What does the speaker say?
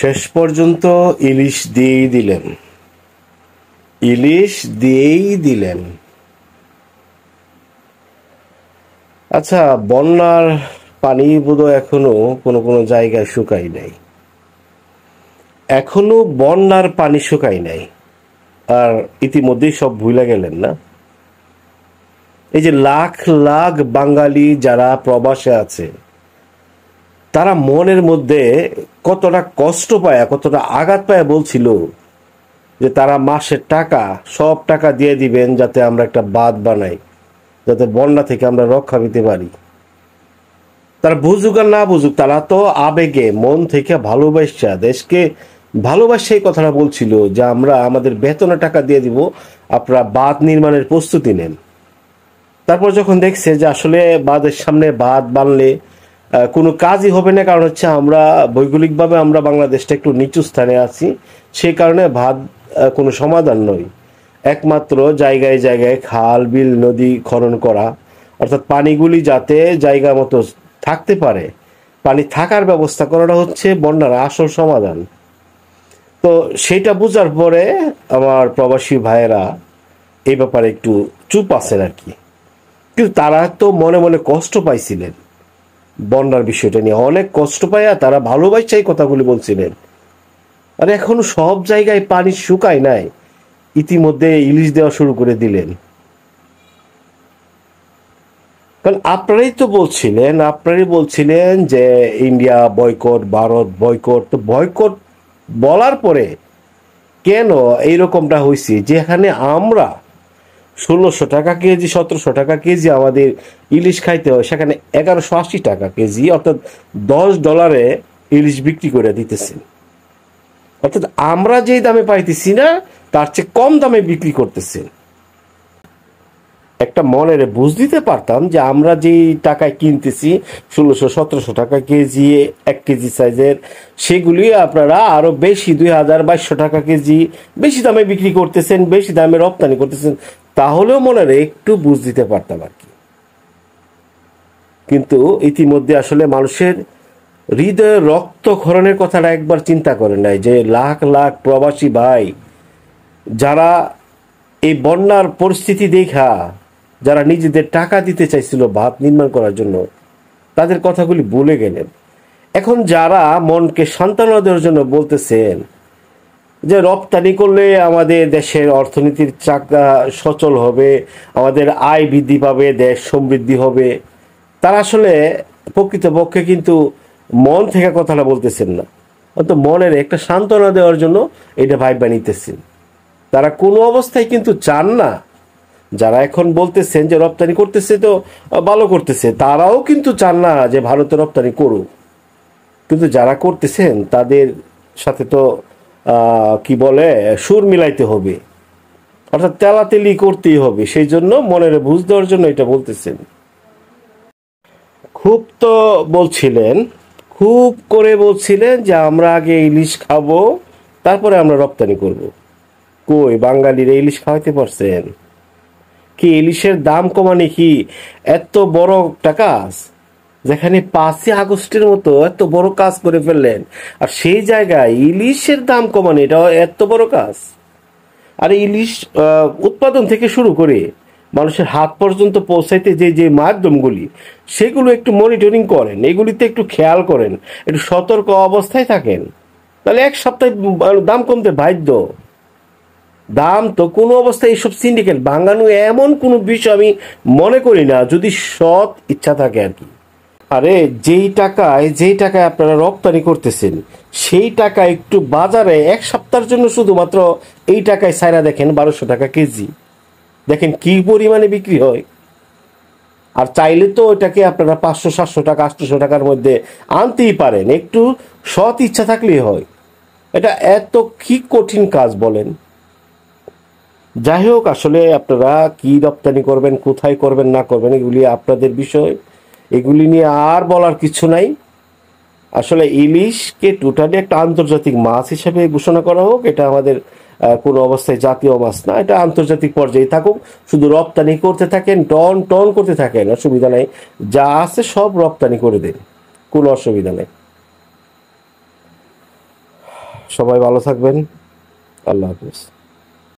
শেষ পর্যন্ত ইলিশ দিয়েই দিলেন। ইলিশ দিয়েই দিলেন। আচ্ছা, বন্যার পানি বোধহয় এখনো কোনো কোনো জায়গায় শুকাই নাই। এখনো বন্যার পানি শুকাই নাই। আর ইতিমধ্যেই সব ভুলে গেলেন না? এই যে লাখ লাখ বাঙালি যারা প্রবাসে আছে, তারা মনের মধ্যে কতটা কষ্ট পায়, কতটা আঘাত পায় বলছিল যে তারা মাসের টাকা, সব টাকা দিয়ে দিবেন যাতে আমরা একটা বাঁধ বানাই, যাতে বন্যা থেকে আমরা রক্ষা পেতে পারি। তারা বুঝুক আর না বুঝুক, তারা তো আবেগে মন থেকে ভালোবাসা, দেশকে ভালোবাসা এই কথাটা বলছিল যে আমরা আমাদের বেতনের টাকা দিয়ে দিব, আপনারা বাঁধ নির্মাণের প্রস্তুতি নেন। তারপর যখন দেখছে যে আসলে বাঁধের সামনে বাঁধ বানলে কোনো কাজই হবে না, কারণ হচ্ছে আমরা ভৌগোলিকভাবে আমরা বাংলাদেশটা একটু নিচু স্থানে আছি, সেই কারণে বাঁধ কোনো সমাধান নয়। একমাত্র জায়গায় জায়গায় খাল বিল নদী খনন করা, অর্থাৎ পানিগুলি যাতে জায়গা মতো থাকতে পারে, পানি থাকার ব্যবস্থা করাটা হচ্ছে বন্যার আসল সমাধান। তো সেটা বোঝার পরে আমার প্রবাসী ভাইয়েরা এই ব্যাপারে একটু চুপ আছেন আর কি। কিন্তু তারা তো মনে মনে কষ্ট পাইছিলেন, বন্যার বিষয়টা নিয়ে অনেক কষ্ট পাইয়া তারা ভালোবাসা এই কথাগুলি বলছিলেন। আর এখনো সব জায়গায় পানি শুকায় নাই, ইতিমধ্যে ইলিশ দেওয়া শুরু করে দিলেন। কারণ আপনারাই বলছিলেন যে ইন্ডিয়া বয়কট, ভারত বয়কট। তো বয়কট বলার পরে কেন এইরকমটা হয়েছে, যেখানে আমরা 1600 টাকা কেজি 1700 টাকা কেজি আমাদের ইলিশ খাইতে হয়, সেখানে 1180 টাকা কেজি, অর্থাৎ $10 ইলিশ বিক্রি করে দিতেছেন। অর্থাৎ আমরা যেই দামে পাইতেছি না, তার চেয়ে কম দামে বিক্রি করতেছেন। একটা মনের বুঝ দিতে পারতাম যে আমরা যেই টাকায় কিনতেছি 1600-1700 টাকা কেজি 1 কেজি সাইজের, সেগুলি আপনারা আরো বেশি 2000-2200 টাকা কেজি বেশি দামে বিক্রি করতেছেন, বেশি দামে রপ্তানি করতেছেন, তাহলেও মনের একটু বুঝ দিতে পারতাম আর কি। কিন্তু ইতিমধ্যে আসলে মানুষের হৃদয়ে রক্তক্ষরণের কথাটা একবার চিন্তা করে নাই, যে লাখ লাখ প্রবাসী ভাই যারা এই বন্যার পরিস্থিতি দেখা, যারা নিজেদের টাকা দিতে চাইছিল বাঁধ নির্মাণ করার জন্য, তাদের কথাগুলি ভুলে গেলেন। এখন যারা মনকে সান্ত্বনা দেওয়ার জন্য বলতেছেন যে রপ্তানি করলে আমাদের দেশের অর্থনীতির চাকা সচল হবে, আমাদের আয় বৃদ্ধি পাবে, দেশ সমৃদ্ধি হবে, তারা আসলে প্রকৃতপক্ষে কিন্তু মন থেকে কথাটা বলতেছেন না, অন্তত মনের একটা সান্ত্বনা দেওয়ার জন্য এটা ভাইবা নিতেছেন। তারা কোনো অবস্থায় কিন্তু চান না, যারা এখন বলতেছেন যে রপ্তানি করতেছে তো ভালো করতেছে, তারাও কিন্তু চান না যে ভারতে রপ্তানি করুক। কিন্তু যারা করতেছেন তাদের সাথে তো কি বলে সুর মিলাইতে হবে, অর্থাৎ তেলাতেলি করতেই হবে। সেই জন্য মনের বুঝ দেওয়ার জন্য এটা বলতেছেন। খুব তো বলছিলেন, খুব করে বলছিলেন যে আমরা আগে ইলিশ খাবো, তারপরে আমরা রপ্তানি করব। কই বাঙালির ইলিশ খাওয়াইতে পারছেন? কি ইলিশের দাম কমানি কি এত বড় একটা কাজ, যেখানে 5ই আগস্টের মতো এত বড় কাজ করে ফেললেন, আর সেই জায়গায় ইলিশের দাম কমানো এটা এত বড় কাজ? আর ইলিশ উৎপাদন থেকে শুরু করে মানুষের হাত পর্যন্ত পৌঁছাইতে যে যে মাধ্যমগুলি, সেগুলো একটু মনিটরিং করেন, এগুলিতে একটু খেয়াল করেন, একটু সতর্ক অবস্থায় থাকেন, তাহলে এক সপ্তাহে দাম কমতে বাধ্য। দাম তো কোনো অবস্থায় এইসব সিন্ডিকেট ভাঙানো এমন কোনো বিষয় আমি মনে করি না, যদি সৎ ইচ্ছা থাকে আর কি। আরে যেই টাকায় আপনারা রপ্তানি করতেছেন, সেই টাকা একটু বাজারে এক সপ্তাহের জন্য শুধুমাত্র এই টাকায় ছাইরা দেখেন 1200 টাকা কেজি, দেখেন কি পরিমাণে বিক্রি হয়। আর চাইলে তো ওইটাকে আপনারা 500-700 টাকা 800 টাকার মধ্যে আনতেই পারেন, একটু সৎ ইচ্ছা থাকলেই হয়। এটা এত কি কঠিন কাজ বলেন? যাই হোক, আসলে আপনারা কি রপ্তানি করবেন, কোথায় করবেন না করবেন, এগুলি আপনাদের বিষয়, এগুলি নিয়ে আর বলার কিছু নাই। আসলে ইলিশকে টোটালি একটা আন্তর্জাতিক মাছ হিসেবে ঘোষণা করা হোক, এটা আমাদের কোনো অবস্থায় জাতীয় মাছ না, এটা আন্তর্জাতিক পর্যায়ে থাকুক, শুধু রপ্তানি করতে থাকেন, টন টন করতে থাকেন, অসুবিধা নাই, যা আছে সব রপ্তানি করে দেন, কোনো অসুবিধা নেই। সবাই ভালো থাকবেন। আল্লাহ হাফেজ।